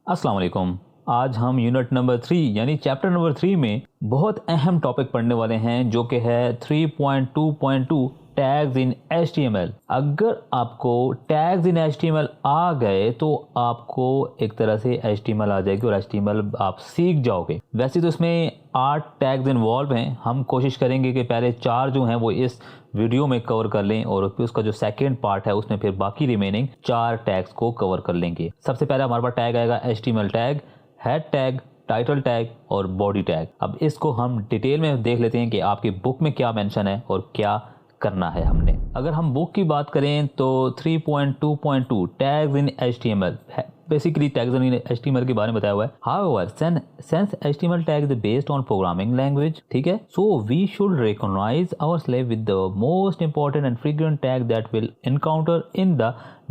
अस्सलाम वालेकुम। आज हम यूनिट नंबर 3 यानी चैप्टर नंबर 3 में बहुत अहम टॉपिक पढ़ने वाले हैं जो कि है 3.2.2 टैग्स इन HTML। अगर आपको टैग्स इन HTML आ गए तो आपको एक तरह से HTML आ जाएगी और HTML आप सीख जाओगे। वैसे तो इसमें 8 टैग्स इन्वॉल्व हैं। हम कोशिश करेंगे कि पहले 4 जो हैं वो इस वीडियो में कवर कर लें और फिर उसका जो सेकंड पार्ट है उसमें फिर बाकी रिमेनिंग 4 टैग्स को कवर कर लेंगे। सबसे पहला हमारे पास टैग आएगा HTML tag, head tag, title tag और बॉडी टैग। अब इसको हम डिटेल में देख लेते हैं कि आपकी बुक में क्या मेंशन है और क्या करना है हमने। अगर हम बुक की बात करें तो 3.2.2 टैग्स इन HTML बेसिकली टैग्स इन HTML के बारे में बताया हुआ है। However since HTML tag is based on programming language, ठीक है, so we should recognize ourselves with the most important and frequent tag that will encounter in the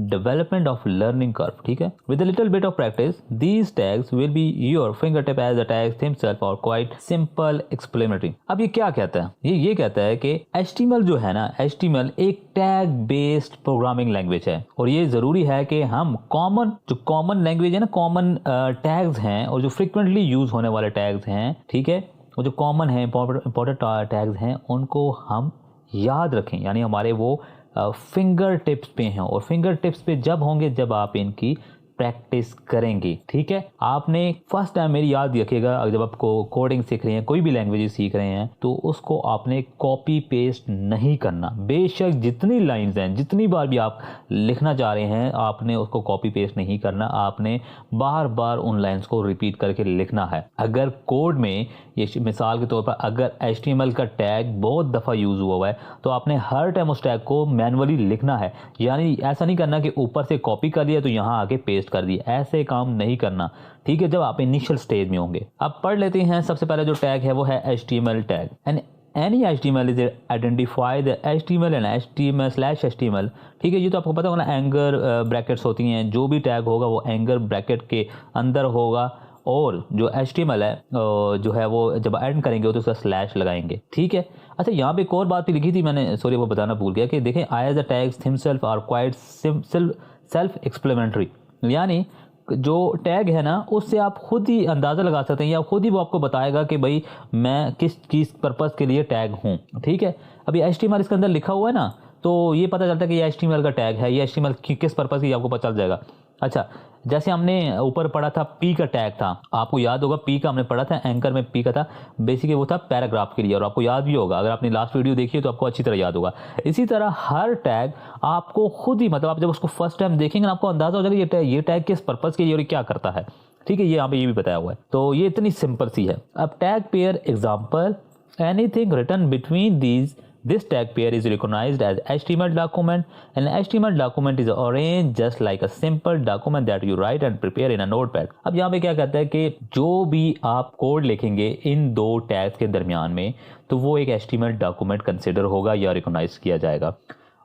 development of learning curve, ठीक है। With a little bit of practice, these tags will be your fingertip as the tags themselves are quite simple explanatory। अब ये क्या कहता है? ये कहता है कि HTML जो है ना, HTML एक टैग बेस्ड प्रोग्रामिंग लैंग्वेज है और ये ज़रूरी है कि हम कॉमन लैंग्वेज है ना, कॉमन टैग्स हैं और जो फ्रिक्वेंटली यूज़ होने वाले टैग्स हैं, ठीक है, वो जो कॉमन है इंपॉर्टेंट टैग्स हैं उनको हम याद रखें, यानी हमारे वो फिंगर टिप्स पे हैं और फिंगर टिप्स पे जब होंगे जब आप इनकी प्रैक्टिस करेंगे, ठीक है। आपने फर्स्ट टाइम मेरी याद रखिएगा, जब आपको कोडिंग सीख रहे हैं, कोई भी लैंग्वेज सीख रहे हैं, तो उसको आपने कॉपी पेस्ट नहीं करना। बेशक जितनी लाइंस हैं, जितनी बार भी आप लिखना चाह रहे हैं, आपने उसको कॉपी पेस्ट नहीं करना। आपने बार बार उन लाइंस को रिपीट करके लिखना है। अगर कोड में ये मिसाल के तौर पर अगर HTML का टैग बहुत दफ़ा यूज़ हुआ है तो आपने हर टाइम उस टैग को मैनुअली लिखना है, यानी ऐसा नहीं करना कि ऊपर से कॉपी कर लिया तो यहाँ आके पेस्ट कर दिया, ऐसे काम नहीं करना, ठीक है, जब आप इनिशियल स्टेज में होंगे। अब पढ़ लेते हैं। सबसे पहले जो टैग है वो है HTML tag. And any HTML is identify the HTML and HTML/HTML, ठीक है। ये तो आपको पता होगा ना, एंगर ब्रैकेट्स होती हैं, जो भी टैग होगा वो एंगर ब्रैकेट के अंदर होगा और जो HTML है जो है वो जब एंड करेंगे तो उसका स्लैश लगाएंगे, ठीक है। अच्छा, यहाँ पे एक और बात भी लिखी थी मैंने, सॉरी वो बताना भूल गया कि देखें, I as the tags himself are quite self explanatory, यानी जो टैग है ना उससे आप खुद ही अंदाज़ा लगा सकते हैं या खुद ही वो आपको बताएगा कि भाई मैं किस चीज़ पर्पज़ के लिए टैग हूँ, ठीक है। अभी HTML इसके अंदर लिखा हुआ है ना, तो ये पता चलता है कि ये HTML का टैग है, ये HTML किस पर्पज़ की आपको पता चल जाएगा। अच्छा, जैसे हमने ऊपर पढ़ा था P का टैग था, आपको याद होगा P का हमने पढ़ा था, एंकर में P का था, बेसिकली वो था पैराग्राफ के लिए, और आपको याद भी होगा, अगर आपने लास्ट वीडियो देखी है तो आपको अच्छी तरह याद होगा। इसी तरह हर टैग आपको खुद ही, मतलब आप जब उसको फर्स्ट टाइम देखेंगे ना आपको अंदाज़ा हो जाएगा ये टैग किस पर्पज़ के लिए और क्या करता है, ठीक है। ये यहाँ पे ये भी बताया हुआ है, तो ये इतनी सिंपल सी है। अब tag pair example, anything written between these this tag pair is recognized as HTML document, and HTML document is arranged just like a simple document that you write and prepare in a notepad। अब यहाँ पे क्या कहता है कि जो भी आप कोड लिखेंगे इन दो टैग्स के दरमियान में, तो वो एक HTML डॉक्यूमेंट कंसिडर होगा या रिकॉग्नाइज किया जाएगा।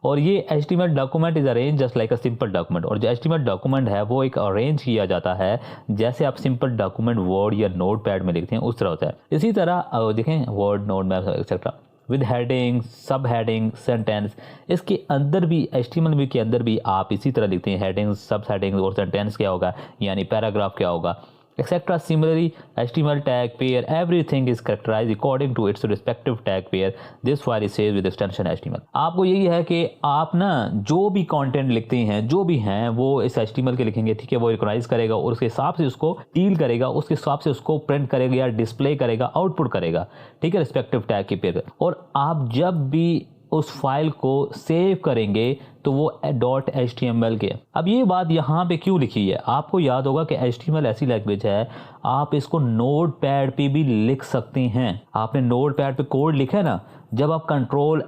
और ये HTML document is arrange just like a simple document, और जो HTML डॉक्यूमेंट है वो एक अरेंज किया जाता है जैसे आप सिंपल डॉक्यूमेंट वर्ड या नोट पैड में लिखते हैं उस तरह होता है। इसी तरह देखें word, note map etcetera with heading, सब हेडिंग, सेंटेंस, इसके अंदर भी HTML के अंदर भी आप इसी तरह लिखते हैं, हेडिंग, सब हेडिंग और सेंटेंस क्या होगा, यानी पैराग्राफ क्या होगा, etcetera. Similarly HTML tag pair everything is characterise according to its respective tag pair, this file is saved with extension HTML। आपको यही है कि आप ना जो भी कंटेंट लिखते हैं, जो भी हैं, वो इस HTML के लिखेंगे, ठीक है, वो रिकॉग्नाइज करेगा और उसके हिसाब से उसको डील करेगा, उसके हिसाब से उसको प्रिंट करेगा या डिस्प्ले करेगा, आउटपुट करेगा, ठीक है, रिस्पेक्टिव टैग के पेयर। और आप जब भी उस फाइल को सेव करेंगे तो वो .html के। अब ये बात यहाँ पे क्यों लिखी है, आपको याद होगा कि HTML ऐसी लैंग्वेज है, आप इसको नोट पैड पे भी लिख सकते हैं। आपने नोट पैड पे कोड लिखा है ना, जब आप कंट्रोल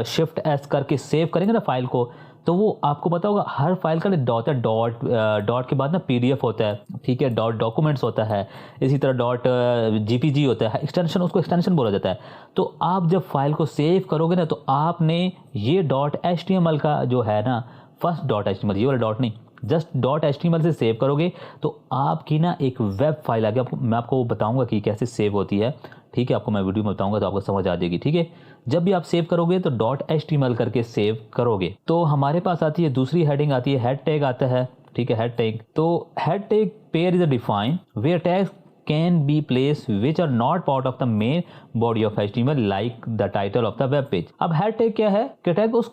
शिफ्ट S करके सेव करेंगे ना फाइल को, तो वो आपको पता होगा हर फाइल का डॉट के बाद ना PDF होता है, ठीक है, डॉक्यूमेंट्स होता है, इसी तरह .gpg होता है, एक्सटेंशन, उसको एक्सटेंशन बोला जाता है। तो आप जब फाइल को सेव करोगे ना तो आपने ये .html का जो है ना, फर्स्ट .html, ये वाला डॉट नहीं, जस्ट .html से सेव करोगे तो आपकी ना एक वेब फाइल आ गई। मैं आपको बताऊंगा कि कैसे सेव होती है, ठीक है, आपको मैं वीडियो में बताऊंगा तो आपको समझ आ जाएगी, ठीक है। जब भी आप सेव करोगे तो .html करके सेव करोगे। तो हमारे पास आती है दूसरी हेडिंग, आती है हेड टैग आता है, ठीक है, हेड टैग। तो head tag pair is a define where tags can be placed which are not part of the main body of HTML like the title of the web page। अब head tag क्या है कि tag उस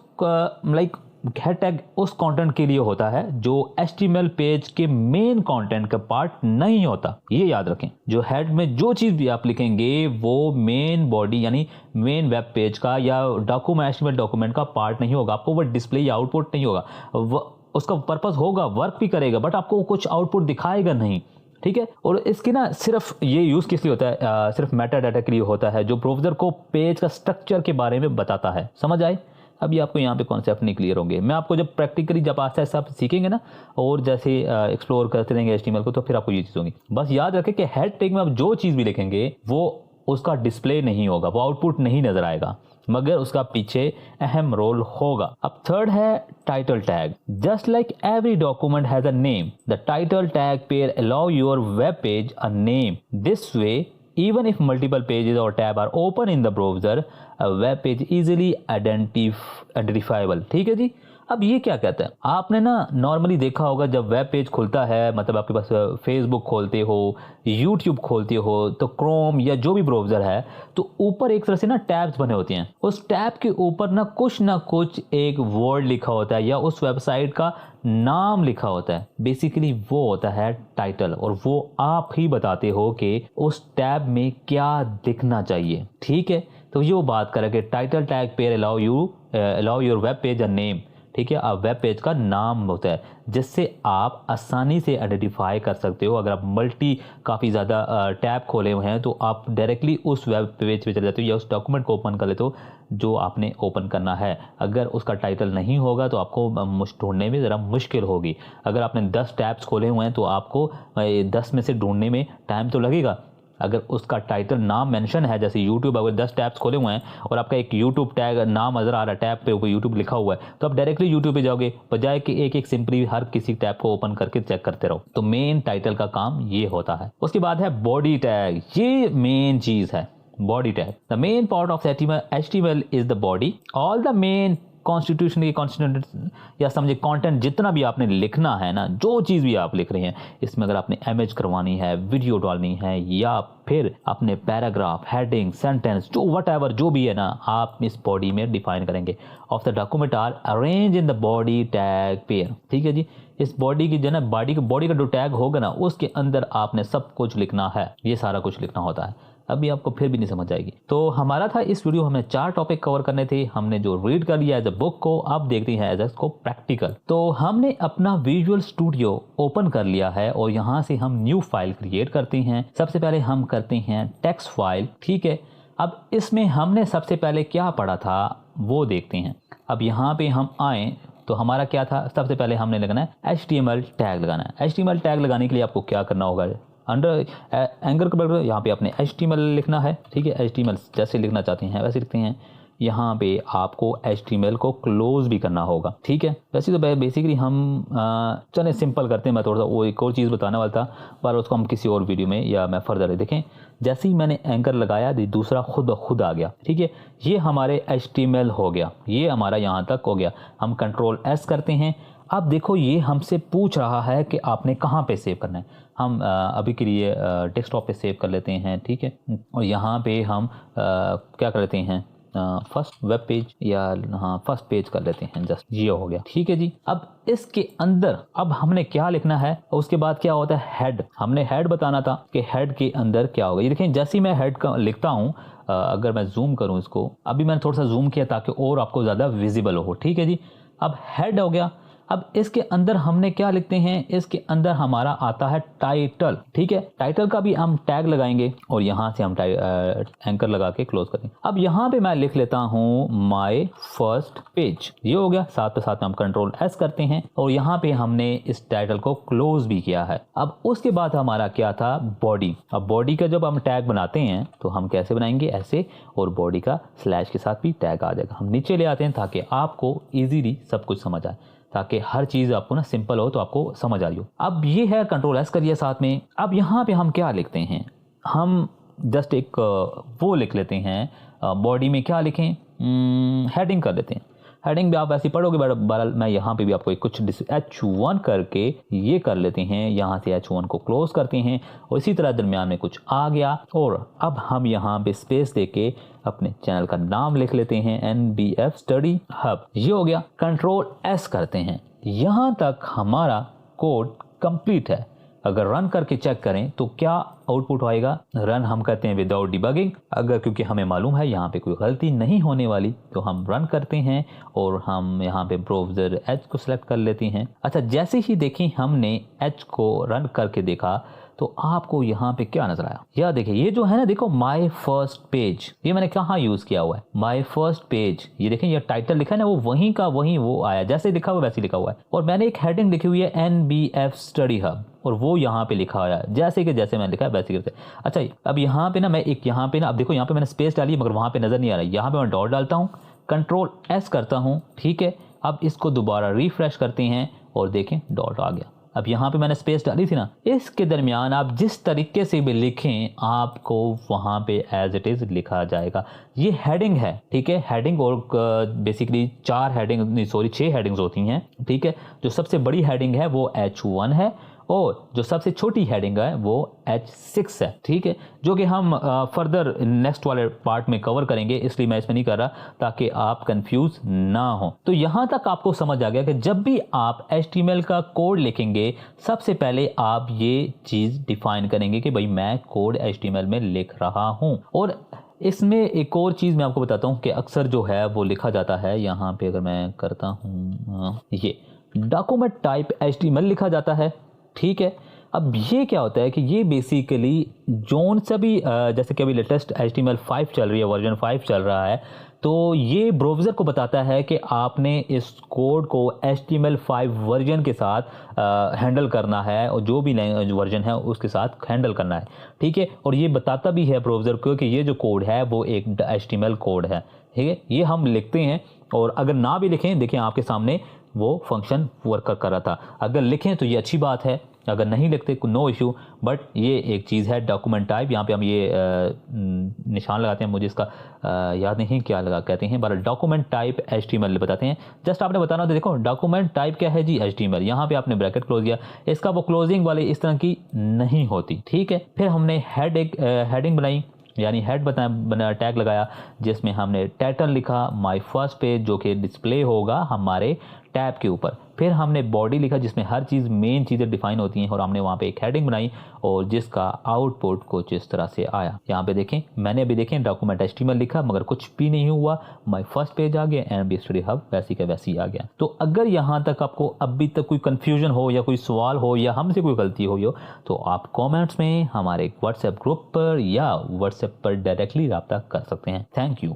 head tag उस content के लिए होता है जो HTML पेज के मेन कंटेंट का पार्ट नहीं होता। ये याद रखें, जो हेड में जो चीज़ भी आप लिखेंगे वो मेन बॉडी यानी मेन वेब पेज का या डॉक्यूमेंट HTML डॉक्यूमेंट का पार्ट नहीं होगा। आपको वो डिस्प्ले या आउटपुट नहीं होगा, उसका पर्पस होगा, वर्क भी करेगा, बट आपको कुछ आउटपुट दिखाएगा नहीं, ठीक है। और इसकी ना सिर्फ ये यूज़ किस लिए होता है, सिर्फ मेटा डाटा के लिए होता है जो ब्राउज़र को पेज का स्ट्रक्चर के बारे में बताता है। समझ आए? अभी आपको यहाँ पे कॉन्सेप्ट नहीं क्लियर होंगे। मैं आपको जब प्रैक्टिकली जब आस्ते आस्ते आप सीखेंगे ना और जैसे एक्सप्लोर करते रहेंगे HTML को, तो फिर आपको ये चीज़ होगी। बस याद रखें कि हेड टैग में आप जो चीज़ भी लिखेंगे वो उसका डिस्प्ले नहीं होगा, वो आउटपुट नहीं नजर आएगा, मगर उसका पीछे अहम रोल होगा। अब थर्ड है title tag. Just like every document has a name, the title tag pair allow your web page a name. This way even if multiple pages or tab are open in the browser, a web page easily identifiable। ठीक है जी। अब ये क्या कहता है, आपने ना normally देखा होगा जब वेब पेज खुलता है, मतलब आपके पास फेसबुक खोलते हो, यूट्यूब खोलते हो, तो क्रोम या जो भी ब्राउज़र है, तो ऊपर एक तरह से ना टैब्स बने होते हैं। उस टैब के ऊपर ना कुछ एक वर्ड लिखा होता है या उस वेबसाइट का नाम लिखा होता है। बेसिकली वो होता है टाइटल, और वो आप ही बताते हो कि उस टैब में क्या दिखना चाहिए। ठीक है, तो ये वो बात करें कि title tag pair allow your web page a name. ठीक है, अब वेब पेज का नाम होता है जिससे आप आसानी से आइडेंटिफाई कर सकते हो। अगर आप काफ़ी ज़्यादा टैब खोले हुए हैं तो आप डायरेक्टली उस वेब पेज पे चले जाते हो या उस डॉक्यूमेंट को ओपन कर लेते हो जो आपने ओपन करना है। अगर उसका टाइटल नहीं होगा तो आपको ढूंढने में ज़रा मुश्किल होगी। अगर आपने 10 टैब्स खोले हुए हैं तो आपको 10 में से ढूंढने में टाइम तो लगेगा। अगर उसका टाइटल नाम मेंशन है, जैसे यूट्यूब, अगर 10 टैब्स खोले हुए हैं और आपका एक यूट्यूब टैग नाम नजर आ रहा है, टैब पे ऊपर यूट्यूब लिखा हुआ है, तो आप डायरेक्टली यूट्यूब पे जाओगे, बजाय कि एक एक सिंपली हर किसी टैब को ओपन करके चेक करते रहो। तो मेन टाइटल का काम ये होता है। उसके बाद है बॉडी टैग। ये मेन चीज़ है, body tag. The main part of HTML is the body. All the main constitution या समझे कंटेंट जितना भी आपने लिखना है ना, जो चीज़ भी आप लिख रहे हैं, इसमें अगर आपने इमेज करवानी है, वीडियो डालनी है, या फिर अपने पैराग्राफ, हेडिंग, सेंटेंस, जो व्हाटएवर जो भी है ना, आप इस बॉडी में डिफाइन करेंगे। Of the document are arrange in the body tag pair. ठीक है जी। इस बॉडी की जो ना बॉडी का जो टैग होगा ना, उसके अंदर आपने सब कुछ लिखना है। ये सारा कुछ लिखना होता है। अभी आपको फिर भी नहीं समझ आएगी। तो हमारा था इस वीडियो, हमने 4 टॉपिक कवर करने थे। हमने जो रीड कर लिया एज अ बुक को, अब देखते हैं एज को प्रैक्टिकल। तो हमने अपना विजुअल स्टूडियो ओपन कर लिया है और यहाँ से हम न्यू फाइल क्रिएट करते हैं। सबसे पहले हम करते हैं टेक्स्ट फाइल। ठीक है, अब इसमें हमने सबसे पहले क्या पढ़ा था वो देखते हैं। अब यहाँ पे हम आए तो हमारा क्या था, सबसे पहले हमने लगाना है HTML टैग लगाना है। HTML टैग लगाने के लिए आपको क्या करना होगा, अंडर एंकर का यहाँ पे आपने HTML लिखना है। ठीक है, HTML जैसे लिखना चाहते हैं वैसे लिखते हैं। यहाँ पे आपको HTML को क्लोज भी करना होगा। ठीक है, वैसे तो बेसिकली हम चले सिंपल करते हैं। मैं थोड़ा सा वो एक और चीज़ बताने वाला था, पर उसको हम किसी और वीडियो में या मैं फर्दर देखें। जैसे ही मैंने एंकर लगाया दूसरा खुद आ गया। ठीक है, ये हमारे HTML हो गया, ये हमारा यहाँ तक हो गया। हम Ctrl+S करते हैं। अब देखो ये हमसे पूछ रहा है कि आपने कहाँ पे सेव करना है। हम अभी के लिए डेस्कटॉप पे सेव कर लेते हैं। ठीक है, और यहाँ पे हम क्या कर लेते हैं, फर्स्ट वेब पेज या हाँ फर्स्ट पेज कर लेते हैं। जस्ट ये हो गया। ठीक है जी। अब इसके अंदर अब हमने क्या लिखना है, उसके बाद क्या होता है हेड। हमने हेड बताना था कि हेड के अंदर क्या होगा। ये देखें, जैसे ही मैं हेड का लिखता हूँ, अगर मैं जूम करूँ इसको, अभी मैंने थोड़ा सा जूम किया ताकि और आपको ज़्यादा विजिबल हो। ठीक है जी, अब हेड हो गया। अब इसके अंदर हमने क्या लिखते हैं, इसके अंदर हमारा आता है टाइटल। ठीक है, टाइटल का भी हम टैग लगाएंगे और यहाँ से हम एंकर लगा के क्लोज करेंगे। अब यहाँ पे मैं लिख लेता हूँ माय फर्स्ट पेज। ये हो गया। साथ में हम Ctrl+S करते हैं और यहाँ पे हमने इस टाइटल को क्लोज भी किया है। अब उसके बाद हमारा क्या था, बॉडी। अब बॉडी का जब हम टैग बनाते हैं तो हम कैसे बनाएंगे, ऐसे, और बॉडी का स्लैश के साथ भी टैग आ जाएगा। हम नीचे ले आते हैं ताकि आपको ईजीली सब कुछ समझ आए, ताकि हर चीज़ आपको ना सिंपल हो तो आपको समझ आ रही हो। अब ये है, Ctrl+S करिए साथ में। अब यहाँ पे हम क्या लिखते हैं, हम जस्ट एक वो लिख लेते हैं। बॉडी में क्या लिखें, हेडिंग कर देते हैं। हेडिंग भी आप ऐसी पढ़ोगे, बहरहाल मैं यहाँ पे भी आपको कुछ H1 करके ये कर लेते हैं, यहाँ से H1 को क्लोज करते हैं और इसी तरह दरमियान में कुछ आ गया। और अब हम यहाँ पे स्पेस देके अपने चैनल का नाम लिख लेते हैं NBF स्टडी हब। ये हो गया। कंट्रोल S करते हैं। यहाँ तक हमारा कोड कंप्लीट है। अगर रन करके चेक करें तो क्या आउटपुट आएगा। रन हम करते हैं विदाउट डिबगिंग। अगर क्योंकि हमें मालूम है यहाँ पे कोई गलती नहीं होने वाली तो हम रन करते हैं और हम यहाँ पे ब्राउज़र H को सिलेक्ट कर लेते हैं। अच्छा, जैसे ही देखें हमने H को रन करके देखा तो आपको यहाँ पे क्या नजर आया। यह देखिए, ये जो है ना, देखो माय फर्स्ट पेज, ये मैंने कहाँ यूज किया हुआ है, माय फर्स्ट पेज। ये देखें, ये टाइटल लिखा है ना, वो वहीं का वहीं वो आया, जैसे लिखा हुआ वैसे लिखा हुआ है। और मैंने एक हेडिंग लिखी हुई है NBF स्टडी हब और वो यहाँ पे लिखा हुआ है जैसे कि जैसे मैंने लिखा है वैसे करते। अच्छा, अब यहाँ पे ना मैं एक यहाँ पे ना, अब देखो यहाँ पे मैंने स्पेस डाली मगर वहाँ पे नजर नहीं आ रहा है। यहाँ पे मैं डॉट डालता हूँ, कंट्रोल S करता हूँ, ठीक है। अब इसको दोबारा रिफ्रेश करते हैं और देखें डॉट आ गया। अब यहाँ पे मैंने स्पेस डाली थी ना, इसके दरमियान आप जिस तरीके से भी लिखें आपको वहाँ पे एज इट इज़ लिखा जाएगा। ये हेडिंग है, ठीक है। हेडिंग और बेसिकली 6 हेडिंग्स होती हैं, ठीक है। जो सबसे बड़ी हेडिंग है वो H1 है और जो सबसे छोटी हेडिंग है वो H6 है, ठीक है, जो कि हम फर्दर नेक्स्ट वाले पार्ट में कवर करेंगे, इसलिए मैं इसमें नहीं कर रहा ताकि आप कंफ्यूज ना हो। तो यहाँ तक आपको समझ आ गया कि जब भी आप HTML का कोड लिखेंगे सबसे पहले आप ये चीज़ डिफाइन करेंगे कि भाई मैं कोड HTML में लिख रहा हूँ। और इसमें एक और चीज़ मैं आपको बताता हूँ कि अक्सर जो है वो लिखा जाता है, यहाँ पे अगर मैं करता हूँ ये डॉक्यूमेंट टाइप HTML लिखा जाता है, ठीक है। अब ये क्या होता है कि ये बेसिकली जोन से भी जैसे कि अभी लेटेस्ट HTML5 चल रही है, वर्जन 5 चल रहा है, तो ये ब्राउज़र को बताता है कि आपने इस कोड को HTML5 वर्जन के साथ हैंडल करना है और जो भी वर्जन है उसके साथ हैंडल करना है, ठीक है। और ये बताता भी है ब्राउज़र को कि ये जो कोड है वो एक HTML कोड है, ठीक है। ये हम लिखते हैं और अगर ना भी लिखें, देखें आपके सामने वो फंक्शन वर्क कर रहा था। अगर लिखें तो ये अच्छी बात है, अगर नहीं लिखते नो इशू। बट ये एक चीज़ है डॉक्यूमेंट टाइप, यहाँ पे हम ये निशान लगाते हैं, मुझे इसका याद नहीं क्या लगा कहते हैं, बट डॉक्यूमेंट टाइप HTML बताते हैं। जस्ट आपने बताना होता है, देखो डॉक्यूमेंट टाइप क्या है जी, HTML। यहाँ पे आपने ब्रैकेट क्लोज किया, इसका वो क्लोजिंग वाले इस तरह की नहीं होती, ठीक है। फिर हमने हेडिंग बनाई, यानी हेड बना टैग लगाया जिसमें हमने टाइटल लिखा माय फर्स्ट पेज, जो कि डिस्प्ले होगा हमारे टैब के ऊपर। फिर हमने बॉडी लिखा जिसमें हर चीज़ मेन चीज़ें डिफाइन होती हैं और हमने वहाँ पे एक हेडिंग बनाई और जिसका आउटपुट कुछ इस तरह से आया। यहाँ पे देखें, मैंने अभी देखें डॉक्यूमेंट HTML लिखा मगर कुछ भी नहीं हुआ, माय फर्स्ट पेज आ गया, NB स्टडी हब वैसी का वैसी आ गया। तो अगर यहाँ तक आपको अभी तक कोई कन्फ्यूजन हो या कोई सवाल हो या हमसे कोई गलती हो तो आप कॉमेंट्स में हमारे व्हाट्सएप ग्रुप पर या व्हाट्सएप पर डायरेक्टली रब्ता कर सकते हैं। Thank you.